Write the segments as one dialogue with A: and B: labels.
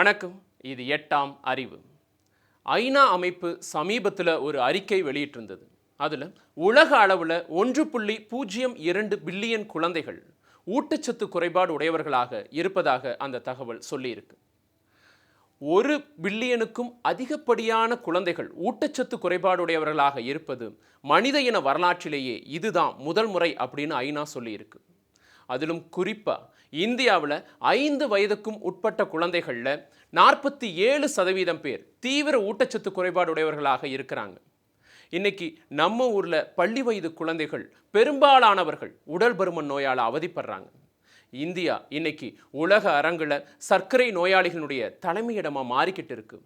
A: வணக்கம். இது 8ஆம் அறிவு. ஐநா அமைப்பு சமீபத்தில் ஒரு அறிக்கை வெளியிட்டிருந்தது. அதில் உலக அளவில் 1.02 பில்லியன் குழந்தைகள் ஊட்டச்சத்து குறைபாடு உடையவர்களாக இருப்பதாக அந்த தகவல் சொல்லியிருக்கு. 1 பில்லியனுக்கும் அதிகப்படியான குழந்தைகள் ஊட்டச்சத்து குறைபாடு உடையவர்களாக இருப்பது மனித இன வரலாற்றிலேயே இதுதான் முதல் முறை அப்படின்னு ஐநா சொல்லியிருக்கு. அதிலும் குறிப்பாக இந்தியாவில் 5 வயதுக்கும் உட்பட்ட குழந்தைகளில் 47% பேர் தீவிர ஊட்டச்சத்து குறைபாடு உடையவர்களாக இருக்கிறாங்க. இன்னைக்கு நம்ம ஊரில் பள்ளி வயது குழந்தைகள் பெரும்பாலானவர்கள் உடல் பருமன் நோயால் அவதிப்படுறாங்க. இந்தியா இன்னைக்கு உலக அரங்கில் சர்க்கரை நோயாளிகளுடைய தலைமையிடமாக மாறிக்கிட்டு இருக்கு.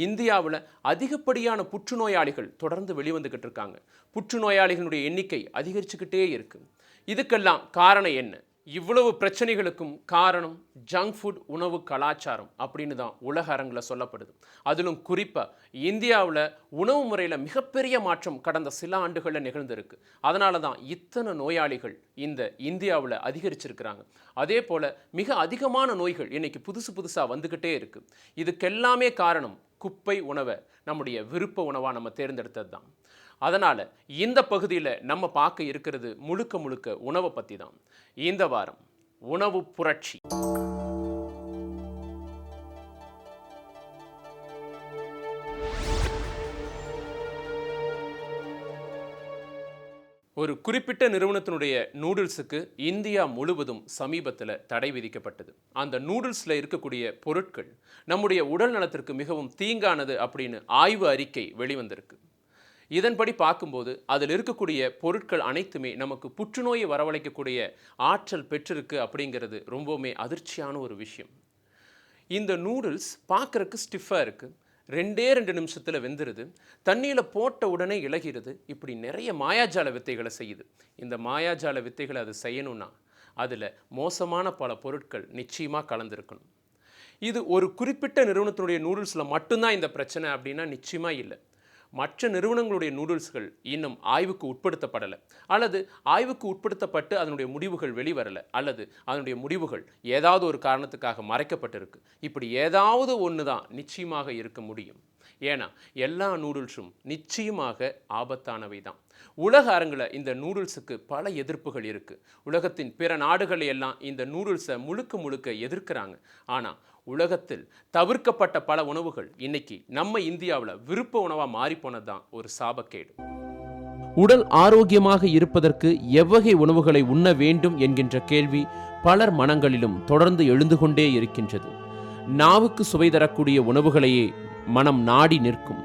A: இந்தியாவில் அதிகப்படியான புற்றுநோயாளிகள் தொடர்ந்து வெளிவந்துக்கிட்டு இருக்காங்க. புற்றுநோயாளிகளுடைய எண்ணிக்கை அதிகரிச்சுக்கிட்டே இருக்கு. இதுக்கெல்லாம் காரணம் என்ன? இவ்வளவு பிரச்சனைகளுக்கும் காரணம் ஜங்க் ஃபுட் உணவு கலாச்சாரம் அப்படின்னு தான் உலக அரங்கில் சொல்லப்படுது. அதிலும் குறிப்பாக இந்தியாவில் உணவு முறையில் மிகப்பெரிய மாற்றம் கடந்த சில ஆண்டுகளில் நிகழ்ந்திருக்கு. அதனால தான் இத்தனை நோயாளிகள் இந்த இந்தியாவில் அதிகரிச்சிருக்கிறாங்க. அதே போல் மிக அதிகமான நோய்கள் இன்னைக்கு புதுசாக வந்துக்கிட்டே இருக்கு. இதுக்கெல்லாமே காரணம் குப்பை உணவை நம்முடைய விருப்ப உணவாக நம்ம தேர்ந்தெடுத்தது தான். அதனால் இந்த பகுதியில் நம்ம பார்க்க இருக்கிறது முழுக்க உணவை பற்றி தான். இந்த வாரம் உணவு புரட்சி. ஒரு குறிப்பிட்ட நிறுவனத்தினுடைய நூடுல்ஸுக்கு இந்தியா முழுவதும் சமீபத்தில் தடை விதிக்கப்பட்டது. அந்த நூடுல்ஸில் இருக்கக்கூடிய பொருட்கள் நம்முடைய உடல் நலத்திற்கு மிகவும் தீங்கானது அப்படின்னு ஆய்வு அறிக்கை வெளிவந்திருக்கு. இதன்படி பார்க்கும்போது அதில் இருக்கக்கூடிய பொருட்கள் அனைத்துமே நமக்கு புற்றுநோயை வரவழைக்கக்கூடிய ஆற்றல் பெற்றிருக்கு அப்படிங்கிறது ரொம்பவுமே அதிர்ச்சியான ஒரு விஷயம். இந்த நூடுல்ஸ் பார்க்குறக்கு ஸ்டிஃபாக இருக்குது, 2 நிமிஷத்தில் வெந்துடுது, தண்ணியில் போட்ட உடனே இளகிறது. இப்படி நிறைய மாயாஜால வித்தைகளை செய்யுது. இந்த மாயாஜால வித்தைகளை அது செய்யணும்னா அதில் மோசமான பல பொருட்கள் நிச்சயமாக கலந்துருக்கணும். இது ஒரு குறிப்பிட்ட நிறுவனத்தினுடைய நூடுல்ஸில் மட்டும்தான் இந்த பிரச்சனை அப்படின்னா நிச்சயமாக இல்லை. மற்ற நிறுவனங்களுடைய நூடுல்ஸ்கள் இன்னும் ஆய்வுக்கு உட்படுத்தப்படலை, அல்லது ஆய்வுக்கு உட்படுத்தப்பட்டு அதனுடைய முடிவுகள் வெளிவரலை, அல்லது அதனுடைய முடிவுகள் ஏதாவது ஒரு காரணத்துக்காக மறைக்கப்பட்டிருக்கு. இப்படி ஏதாவது ஒன்று தான் நிச்சயமாக இருக்க முடியும். ஏன்னா எல்லா நூடுல்ஸும் நிச்சயமாக ஆபத்தானவை தான். உலக அரங்கில் இந்த நூடுல்ஸுக்கு பல எதிர்ப்புகள் இருக்குது. உலகத்தின் பிற நாடுகள் எல்லாம் இந்த நூடுல்ஸை முழுக்க எதிர்க்கிறாங்க. ஆனால் உலகத்தில் தவிர்க்கப்பட்ட பல உணவுகள் இன்னைக்கு நம்ம இந்தியாவில் விருப்ப உணவாக மாறிப்போனது தான் ஒரு சாபக்கேடு. உடல் ஆரோக்கியமாக இருப்பதற்கு எவ்வகை உணவுகளை உண்ண வேண்டும் என்கின்ற கேள்வி பலர் மனங்களிலும் தொடர்ந்து எழுந்து கொண்டே இருக்கின்றது. நாவுக்கு சுவை தரக்கூடிய உணவுகளையே மனம் நாடி நிற்கும்.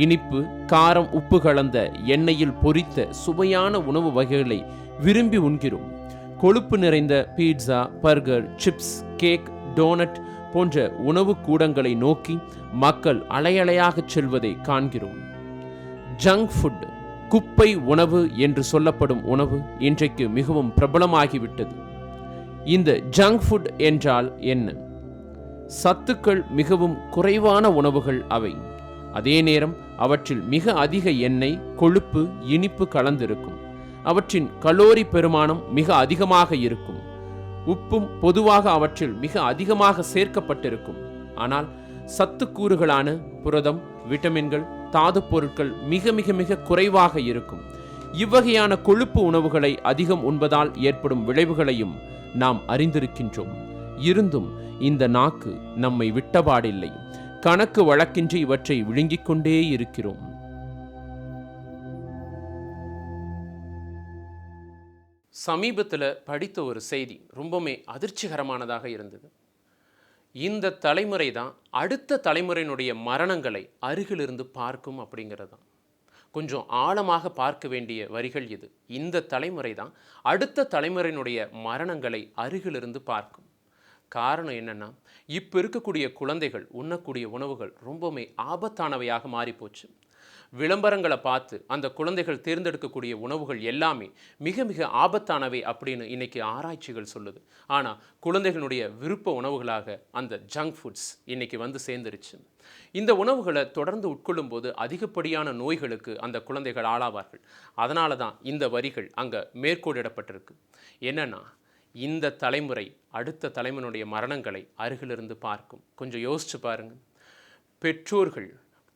A: இனிப்பு, காரம், உப்பு கலந்த எண்ணெயில் பொரித்த சுவையான உணவு வகைகளை விரும்பி உண்கிறோம். கொழுப்பு நிறைந்த pizza, burger, chips, cake, doughnut போன்ற உணவு கூடங்களை நோக்கி மக்கள் அலையலையாக செல்வதை காண்கிறோம். ஜங்க் ஃபுட், குப்பை உணவு என்று சொல்லப்படும் உணவு இன்றைக்கு மிகவும் பிரபலமாகிவிட்டது. இந்த ஜங்க் ஃபுட் என்றால் என்ன? சத்துக்கள் மிகவும் குறைவான உணவுகள் அவை. அதே நேரம் அவற்றில் மிக அதிக எண்ணெய், கொழுப்பு, இனிப்பு கலந்திருக்கும். அவற்றின் கலோரி பெருமானம் மிக அதிகமாக இருக்கும். உப்பும் பொதுவாக அவற்றில் மிக அதிகமாக சேர்க்கப்பட்டிருக்கும். ஆனால் சத்துக்கூறுகளான புரதம், விட்டமின்கள், தாது பொருட்கள் மிக குறைவாக இருக்கும். இவ்வகையான கொழுப்பு உணவுகளை அதிகம் உண்பதால் ஏற்படும் விளைவுகளையும் நாம் அறிந்திருக்கின்றோம். இருந்தும் இந்த நாக்கு நம்மை விட்டபாடில்லை. கணக்கு வழக்கின்றி இவற்றை விழுங்கிக் கொண்டே இருக்கிறோம். சமீபத்தில் படித்த ஒரு செய்தி ரொம்பவுமே அதிர்ச்சிகரமானதாக இருந்தது. இந்த தலைமுறை தான் அடுத்த தலைமுறையினுடைய மரணங்களை அருகிலிருந்து பார்க்கும் அப்படிங்கிறது தான். கொஞ்சம் ஆழமாக பார்க்க வேண்டிய வரிகள் இது. இந்த தலைமுறை தான் அடுத்த தலைமுறையினுடைய மரணங்களை அருகிலிருந்து பார்க்கும். காரணம் என்னன்னா, இப்போ இருக்கக்கூடிய குழந்தைகள் உண்ணக்கூடிய உணவுகள் ரொம்பவுமே ஆபத்தானவையாக மாறிப்போச்சு. விளம்பரங்களை பார்த்து அந்த குழந்தைகள் தேர்ந்தெடுக்கக்கூடிய உணவுகள் எல்லாமே மிக ஆபத்தானவை அப்படின்னு இன்னைக்கு ஆராய்ச்சிகள் சொல்லுது. ஆனால் குழந்தைகளுடைய விருப்ப உணவுகளாக அந்த ஜங்க் ஃபுட்ஸ் இன்னைக்கு வந்து சேர்ந்துருச்சு. இந்த உணவுகளை தொடர்ந்து உட்கொள்ளும் போது அதிகப்படியான நோய்களுக்கு அந்த குழந்தைகள் ஆளாவார்கள். அதனால தான் இந்த வரிகள் அங்கே மேற்கோளிடப்பட்டிருக்கு. என்னன்னா, இந்த தலைமுறை அடுத்த தலைமுறையினுடைய மரணங்களை அருகிலிருந்து பார்க்கும். கொஞ்சம் யோசிச்சு பாருங்க. பெற்றோர்கள்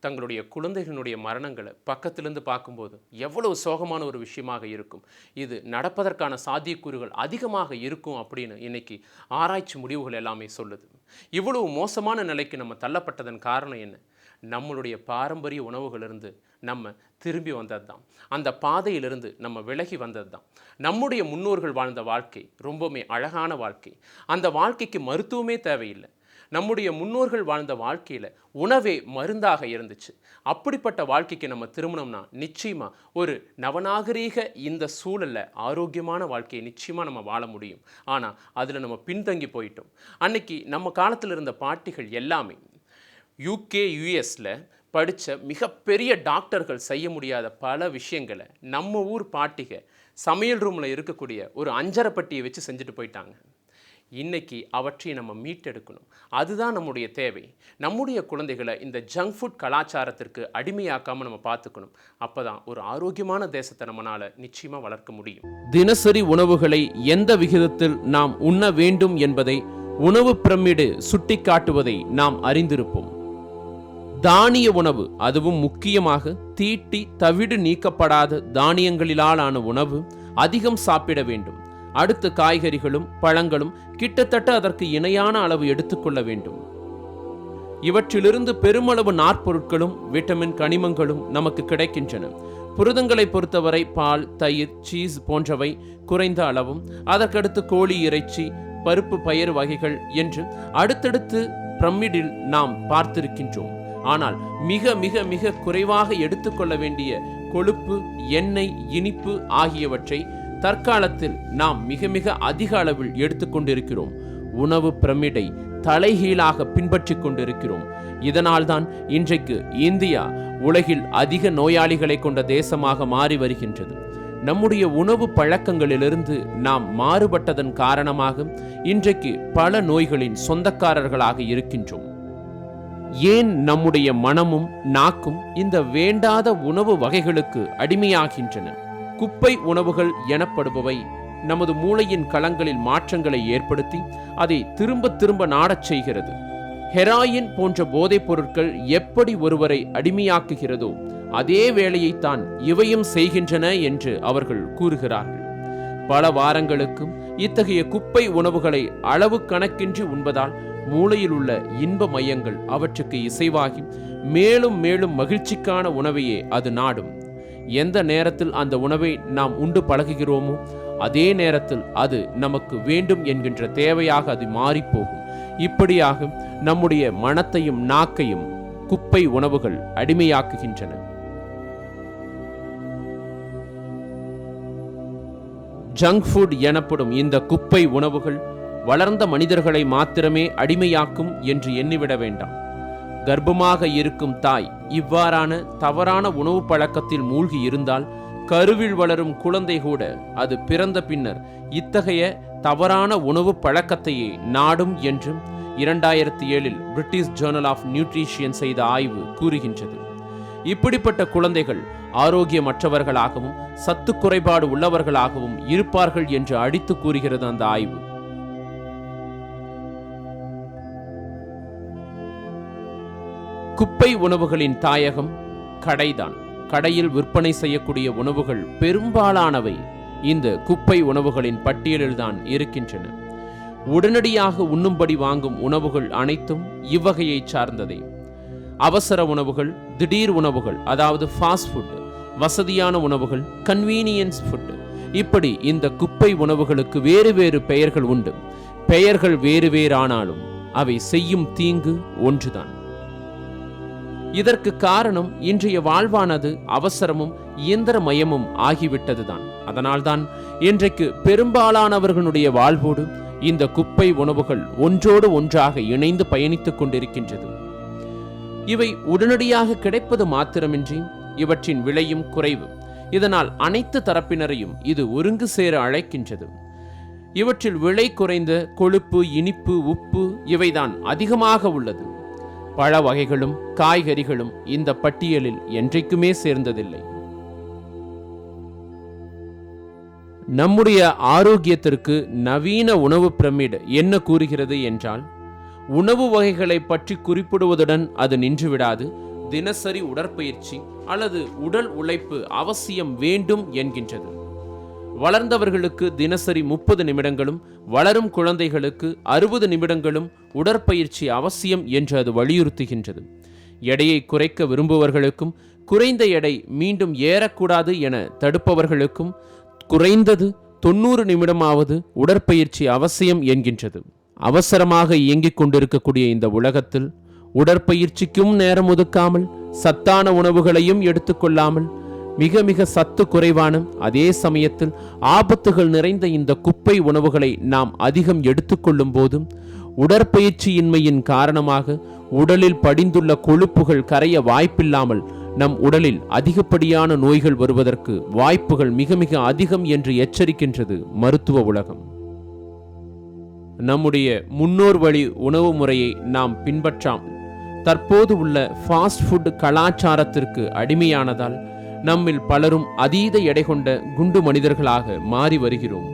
A: தங்களுடைய குழந்தைகளுடைய மரணங்களை பக்கத்திலிருந்து பார்க்கும்போது எவ்வளவு சோகமான ஒரு விஷயமாக இருக்கும். இது நடப்பதற்கான சாத்தியக்கூறுகள் அதிகமாக இருக்கும் அப்படின்னு இன்னைக்கு ஆராய்ச்சி முடிவுகள் எல்லாமே சொல்லுது. இவ்வளவு மோசமான நிலைக்கு நம்ம தள்ளப்பட்டதன் காரணம் என்ன? நம்மளுடைய பாரம்பரிய உணவுகளிலிருந்து நம்ம திரும்பி வந்தது தான். அந்த பாதையிலிருந்து நம்ம விலகி வந்தது தான். நம்முடைய முன்னோர்கள் வாழ்ந்த வாழ்க்கை ரொம்பவுமே அழகான வாழ்க்கை. அந்த வாழ்க்கைக்கு மருத்துவமே தேவையில்லை. நம்முடைய முன்னோர்கள் வாழ்ந்த வாழ்க்கையில் உணவே மருந்தாக இருந்துச்சு. அப்படிப்பட்ட வாழ்க்கைக்கு நம்ம திருமணம்னா நிச்சயமாக ஒரு நவநாகரீக இந்த சூழலில் ஆரோக்கியமான வாழ்க்கையை நிச்சயமாக நம்ம வாழ முடியும். ஆனால் அதில் நம்ம பின்தங்கி போயிட்டோம். அன்னைக்கு நம்ம காலத்தில் இருந்த பாட்டிகள் எல்லாமே யூகே யூஎஸில் படித்த மிகப்பெரிய டாக்டர்கள் செய்ய முடியாத பல விஷயங்களை நம்ம ஊர் பாட்டிக சமையல் ரூமில் இருக்கக்கூடிய ஒரு அஞ்சரைப்பட்டியை வச்சு செஞ்சுட்டு போயிட்டாங்க. இன்னைக்கு அவற்றை நம்ம மீட்டெடுக்கணும். அதுதான் நம்முடைய தேவை. நம்முடைய குழந்தைகளை இந்த ஜங்க் ஃபுட் கலாச்சாரத்திற்கு அடிமையாக்காமல் நம்ம பார்த்துக்கணும். அப்போ தான் ஒரு ஆரோக்கியமான தேசத்தை நம்மளால் நிச்சயமாக வளர்க்க முடியும். தினசரி உணவுகளை எந்த விகிதத்தில் நாம் உண்ண வேண்டும் என்பதை உணவு பிரமிடு சுட்டி காட்டுவதை நாம் அறிந்திருப்போம். தானிய உணவு, அதுவும் முக்கியமாக தீட்டி தவிடு நீக்கப்படாத தானியங்களிலான உணவு அதிகம் சாப்பிட வேண்டும். அடுத்து காய்கறிகளும் பழங்களும் கிட்டத்தட்ட அதற்கு இணையான அளவு எடுத்துக்கொள்ள வேண்டும். இவற்றிலிருந்து பெருமளவு நார்ப்பொருட்களும் விட்டமின் கனிமங்களும் நமக்கு கிடைக்கின்றன. புரதங்களை பொறுத்தவரை பால், தயிர், சீஸ் போன்றவை குறைந்த அளவும், அதற்கடுத்து கோழி இறைச்சி, பருப்பு பயிர் வகைகள் என்று அடுத்தடுத்து பிரமிடில் நாம் பார்த்திருக்கின்றோம். ஆனால் மிக மிக மிக குறைவாக எடுத்துக்கொள்ள வேண்டிய கொழுப்பு, எண்ணெய், இனிப்பு ஆகியவற்றை தற்காலத்தில் நாம் மிக மிக அதிக அளவில் எடுத்துக்கொண்டிருக்கிறோம். உணவு பிரமிடை தலைகீழாக பின்பற்றி கொண்டிருக்கிறோம். இதனால்தான் இன்றைக்கு இந்தியா உலகில் அதிக நோயாளிகளை கொண்ட தேசமாக மாறி வருகின்றது. நம்முடைய உணவு பழக்கங்களிலிருந்து நாம் மாறுபட்டதன் காரணமாக இன்றைக்கு பல நோய்களின் சொந்தக்காரர்களாக இருக்கின்றோம். ஏன் நம்முடைய மனமும் நாக்கும் இந்த வேண்டாத உணவு வகைகளுக்கு அடிமையாகின்றன? குப்பை உணவுகள் எனப்படுபவை நமது மூளையின் களங்களில் மாற்றங்களை ஏற்படுத்தி அதை திரும்ப திரும்ப நாடச் செய்கிறது. ஹெராயின் போன்ற போதைப் பொருட்கள் எப்படி ஒருவரை அடிமையாக்குகிறதோ அதே வேளையைத்தான் இவையும் செய்கின்றன என்று அவர்கள் கூறுகிறார்கள். பல வாரங்களுக்கும் இத்தகைய குப்பை உணவுகளை அளவு கணக்கின்றி உண்பதால் மூளையில் உள்ள இன்ப மையங்கள் அவற்றுக்கு இசைவாகி மேலும் மேலும் மகிழ்ச்சிக்கான உணவையே அது நாடும். எந்த நேரத்தில் அந்த உணவை நாம் உண்டு பழகுகிறோமோ அதே நேரத்தில் அது நமக்கு வேண்டும் என்கின்ற தேவையாக அது மாறிப்போகும். இப்படியாக நம்முடைய மனத்தையும் நாக்கையும் குப்பை உணவுகள் அடிமையாக்குகின்றன. ஜங்க் ஃபுட் எனப்படும் இந்த குப்பை உணவுகள் வளர்ந்த மனிதர்களை மாத்திரமே அடிமையாக்கும் என்று எண்ணிவிட வேண்டாம். கர்ப்பமாக இருக்கும் தாய் இவ்வாறான தவறான உணவு பழக்கத்தில் மூழ்கி இருந்தால் கருவில் வளரும் குழந்தை கூட அது பிறந்த பின்னர் இத்தகைய தவறான உணவு பழக்கத்தையே நாடும் என்றும் 2007 பிரிட்டிஷ் ஜேர்னல் ஆஃப் நியூட்ரிஷன் செய்த ஆய்வு கூறுகின்றது. இப்படிப்பட்ட குழந்தைகள் ஆரோக்கியமற்றவர்களாகவும் சத்து குறைபாடு உள்ளவர்களாகவும் இருப்பார்கள் என்று அடித்து கூறுகிறது அந்த ஆய்வு. குப்பை உணவுகளின் தாயகம் கடைதான். கடையில் விற்பனை செய்யக்கூடிய உணவுகள் பெரும்பாலானவை இந்த குப்பை உணவுகளின் பட்டியலில்தான் இருக்கின்றன. உடனடியாக உண்ணும்படி வாங்கும் உணவுகள் அனைத்தும் இவ்வகையை சார்ந்ததே. அவசர உணவுகள், திடீர் உணவுகள், அதாவது ஃபாஸ்ட் ஃபுட், வசதியான உணவுகள், கன்வீனியன்ஸ் ஃபுட், இப்படி இந்த குப்பை உணவுகளுக்கு வேறு வேறு பெயர்கள் உண்டு. பெயர்கள் வேறு வேறானாலும் அவை செய்யும் தீங்கு ஒன்றுதான். இதற்கு காரணம் இன்றைய வாழ்வானது அவசரமும் இயந்திரமயமும் ஆகிவிட்டதுதான். அதனால்தான் இன்றைக்கு பெரும்பாலானவர்களுடைய வாழ்வோடு இந்த குப்பை உணவுகள் ஒன்றோடு ஒன்றாக இணைந்து பயணித்துக் கொண்டிருக்கின்றது. இவை உடனடியாக கிடைப்பது மாத்திரமின்றி இவற்றின் விலையும் குறைவு. இதனால் அனைத்து தரப்பினரையும் இது ஒருங்கு சேர அழைக்கின்றது. இவற்றில் விலை குறைந்த கொழுப்பு, இனிப்பு, உப்பு இவைதான் அதிகமாக உள்ளது. பழ வகைகளும் காய்கறிகளும் இந்த பட்டியலில் என்றைக்குமே சேர்ந்ததில்லை. நம்முடைய ஆரோக்கியத்திற்கு நவீன உணவு பிரமிட் என்ன கூறுகிறது என்றால், உணவு வகைகளை பற்றி குறிப்பிடுவதுடன் அது நின்றுவிடாது. தினசரி உடற்பயிற்சி அல்லது உடல் உழைப்பு அவசியம் வேண்டும் என்கின்றது. வளர்ந்தவர்களுக்கு தினசரி 30 நிமிடங்களும், வளரும் குழந்தைகளுக்கு 60 நிமிடங்களும் உடற்பயிற்சி அவசியம் என்று அது வலியுறுத்துகின்றது. எடையை குறைக்க விரும்புபவர்களுக்கும், குறைந்த எடை மீண்டும் ஏறக்கூடாது என தடுப்பவர்களுக்கும் குறைந்தது 90 நிமிடமாவது உடற்பயிற்சி அவசியம் என்கின்றது. அவசரமாக இயங்கிக் கொண்டிருக்கக்கூடிய இந்த உலகத்தில் உடற்பயிற்சிக்கும் நேரம் ஒதுக்காமல், சத்தான உணவுகளையும் எடுத்துக்கொள்ளாமல், மிக மிக சத்து குறைவான, அதே சமயத்தில் ஆபத்துகள் நிறைந்த இந்த குப்பை உணவுகளை நாம் அதிகம் எடுத்துக்கொள்ளும் போதும், உடற்பயிற்சியின்மையின் காரணமாக உடலில் படிந்துள்ள கொழுப்புகள் கரைய வாய்ப்பில்லாமல் நம் உடலில் அதிகப்படியான நோய்கள் வருவதற்கு வாய்ப்புகள் மிக மிக அதிகம் என்று எச்சரிக்கின்றது மருத்துவ உலகம். நம்முடைய முன்னோர் வழி உணவு முறையை நாம் பின்பற்றாமல் தற்போது உள்ள ஃபாஸ்ட் ஃபுட் கலாச்சாரத்திற்கு அடிமையானதால் நம்மில் பலரும் அதீத எடை கொண்ட குண்டு மனிதர்களாக மாறி வருகிறோம்.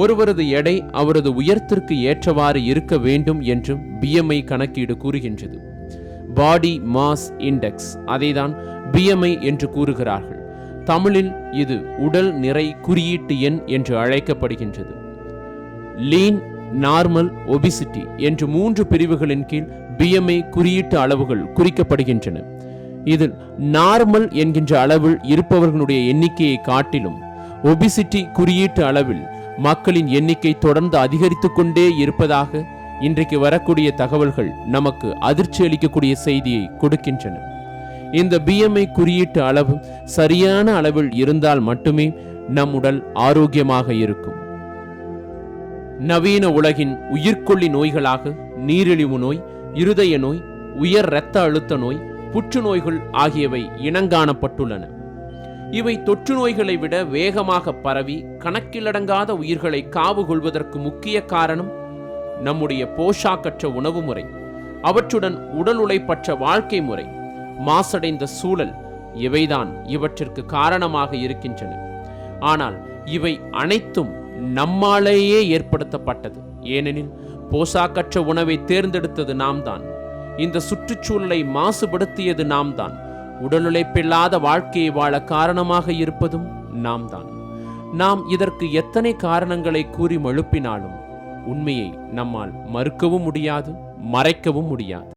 A: ஒருவரது எடை அவரது உயரத்திற்கு ஏற்றவாறு இருக்க வேண்டும் என்று BMI கணக்கீடு கூறுகின்றது. பாடி மாஸ் இண்டெக்ஸ், அதைதான் BMI என்று கூறுகிறார்கள். தமிழில் இது உடல் நிறை குறியீட்டு எண் என்று அழைக்கப்படுகின்றது. லீன், நார்மல், ஒபிசிட்டி என்று 3 பிரிவுகளின் கீழ் BMI குறியீட்டு அளவுகள் குறிக்கப்படுகின்றன. இதில் நார்மல் என்கின்ற அளவில் இருப்பவர்களுடைய எண்ணிக்கையை காட்டிலும் ஒபிசிட்டி குறியீட்டு அளவில் மக்களின் எண்ணிக்கை தொடர்ந்து அதிகரித்துக் கொண்டே இருப்பதாக இன்றைக்கு வரக்கூடிய தகவல்கள் நமக்கு அதிர்ச்சி அளிக்கக்கூடிய செய்தியை கொடுக்கின்றன. இந்த BMI குறியீட்டு அளவு சரியான அளவில் இருந்தால் மட்டுமே நம் உடல் ஆரோக்கியமாக இருக்கும். நவீன உலகின் உயிர்கொல்லி நோய்களாக நீரிழிவு நோய், இருதய நோய், உயர் இரத்த அழுத்த நோய், புற்றுநோய்கள் ஆகியவை இனங்காணப்பட்டுள்ளன. இவை தொற்று நோய்களை விட வேகமாக பரவி கணக்கிலடங்காத உயிர்களை காவு கொள்வதற்கு முக்கிய காரணம் நம்முடைய போஷாக்கற்ற உணவு முறை, அவற்றுடன் உடல் உழைப்பற்ற வாழ்க்கை முறை, மாசடைந்த சூழல், இவைதான் இவற்றிற்கு காரணமாக இருக்கின்றன. ஆனால் இவை அனைத்தும் நம்மாலேயே ஏற்படுத்தப்பட்டது. ஏனெனில் போஷாக்கற்ற உணவை தேர்ந்தெடுத்தது நாம் தான். இந்த சுற்றுச்சூழலை மாசுபடுத்தியது நாம் தான். உடல் உழைப்பில்லாத வாழ்க்கையை வாழ காரணமாக இருப்பதும் நாம் தான். நாம் இதற்கு எத்தனை காரணங்களை கூறி மழுப்பினாலும் உண்மையை நம்மால் மறுக்கவும் முடியாது, மறைக்கவும் முடியாது.